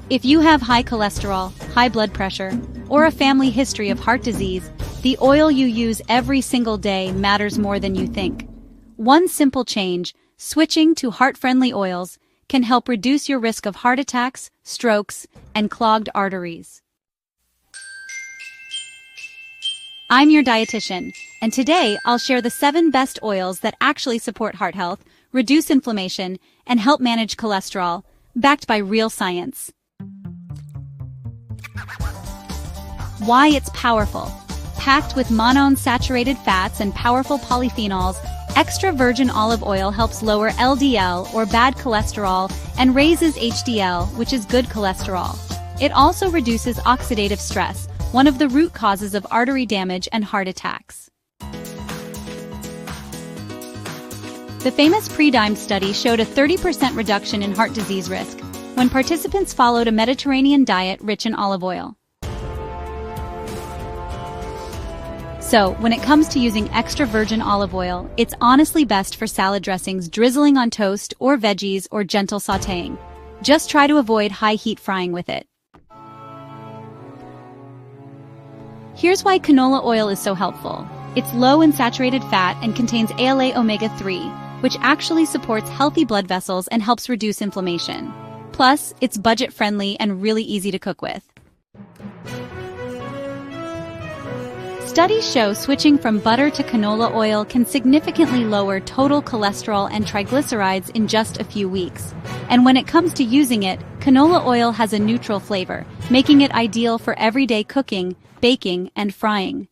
If you have high cholesterol, high blood pressure, or a family history of heart disease, the oil you use every single day matters more than you think. One simple change, switching to heart-friendly oils, can help reduce your risk of heart attacks, strokes, and clogged arteries. I'm your dietitian, and today I'll share the 7 best oils that actually support heart health, reduce inflammation, and help manage cholesterol, backed by real science. Why it's powerful. Packed with monounsaturated fats and powerful polyphenols, extra virgin olive oil helps lower LDL or bad cholesterol and raises HDL, which is good cholesterol. It also reduces oxidative stress, one of the root causes of artery damage and heart attacks. The famous PREDIME study showed a 30% reduction in heart disease risk when participants followed a Mediterranean diet rich in olive oil. So, when it comes to using extra virgin olive oil, it's honestly best for salad dressings drizzling on toast or veggies or gentle sautéing. Just try to avoid high-heat frying with it. Here's why canola oil is so helpful. It's low in saturated fat and contains ALA omega-3, which actually supports healthy blood vessels and helps reduce inflammation. Plus, it's budget-friendly and really easy to cook with. Studies show switching from butter to canola oil can significantly lower total cholesterol and triglycerides in just a few weeks. And when it comes to using it, canola oil has a neutral flavor, making it ideal for everyday cooking, baking, and frying.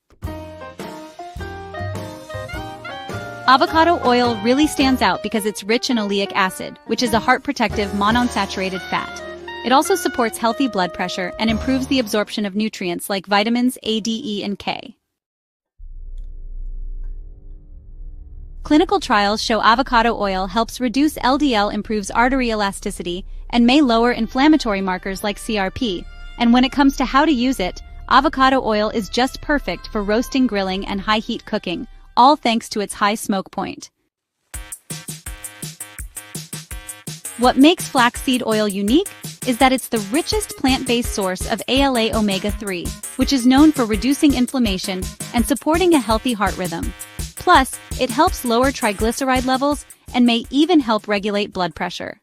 Avocado oil really stands out because it's rich in oleic acid, which is a heart-protective monounsaturated fat. It also supports healthy blood pressure and improves the absorption of nutrients like vitamins A, D, E, and K. Clinical trials show avocado oil helps reduce LDL, improves artery elasticity, and may lower inflammatory markers like CRP. And when it comes to how to use it, avocado oil is just perfect for roasting, grilling, and high-heat cooking, all thanks to its high smoke point. What makes flaxseed oil unique is that it's the richest plant-based source of ALA omega-3, which is known for reducing inflammation and supporting a healthy heart rhythm. Plus, it helps lower triglyceride levels and may even help regulate blood pressure.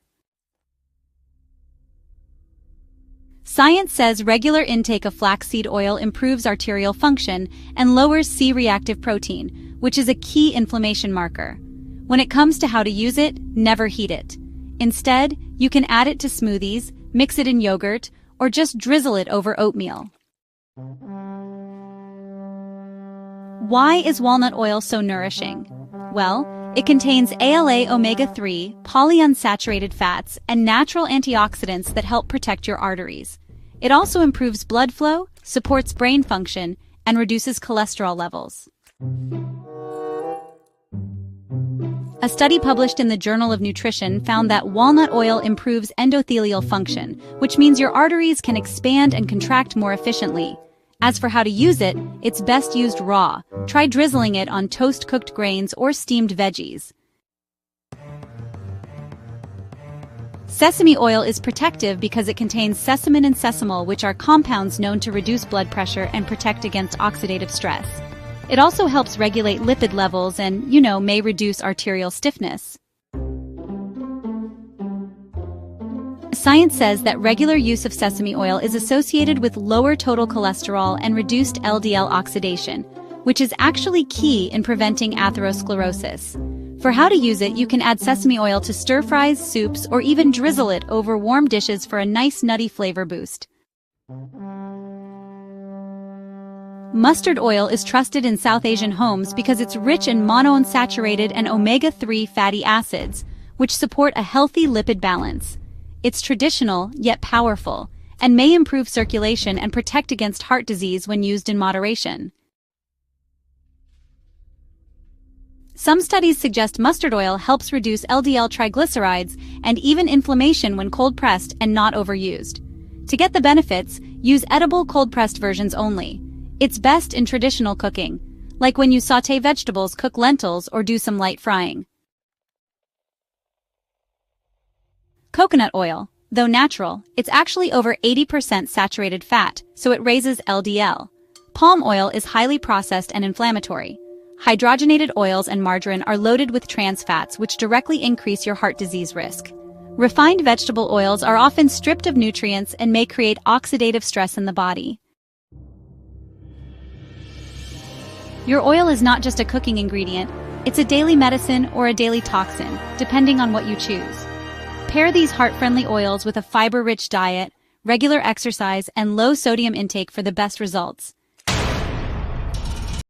Science says regular intake of flaxseed oil improves arterial function and lowers C-reactive protein, which is a key inflammation marker. When it comes to how to use it, never heat it. Instead, you can add it to smoothies, mix it in yogurt, or just drizzle it over oatmeal. Why is walnut oil so nourishing? Well, it contains ALA omega-3, polyunsaturated fats, and natural antioxidants that help protect your arteries. It also improves blood flow, supports brain function, and reduces cholesterol levels. A study published in the Journal of Nutrition found that walnut oil improves endothelial function, which means your arteries can expand and contract more efficiently. As for how to use it, it's best used raw. Try drizzling it on toast-cooked grains or steamed veggies. Sesame oil is protective because it contains sesamin and sesamol, which are compounds known to reduce blood pressure and protect against oxidative stress. It also helps regulate lipid levels and, may reduce arterial stiffness. Science says that regular use of sesame oil is associated with lower total cholesterol and reduced LDL oxidation, which is actually key in preventing atherosclerosis. For how to use it, you can add sesame oil to stir-fries, soups, or even drizzle it over warm dishes for a nice nutty flavor boost. Mustard oil is trusted in South Asian homes because it's rich in monounsaturated and omega-3 fatty acids, which support a healthy lipid balance. It's traditional, yet powerful, and may improve circulation and protect against heart disease when used in moderation. Some studies suggest mustard oil helps reduce LDL triglycerides and even inflammation when cold-pressed and not overused. To get the benefits, use edible cold-pressed versions only. It's best in traditional cooking, like when you sauté vegetables, cook lentils, or do some light frying. Coconut oil. Though natural, it's actually over 80% saturated fat, so it raises LDL. Palm oil is highly processed and inflammatory. Hydrogenated oils and margarine are loaded with trans fats, which directly increase your heart disease risk. Refined vegetable oils are often stripped of nutrients and may create oxidative stress in the body. Your oil is not just a cooking ingredient, it's a daily medicine or a daily toxin, depending on what you choose. Pair these heart-friendly oils with a fiber-rich diet, regular exercise, and low sodium intake for the best results.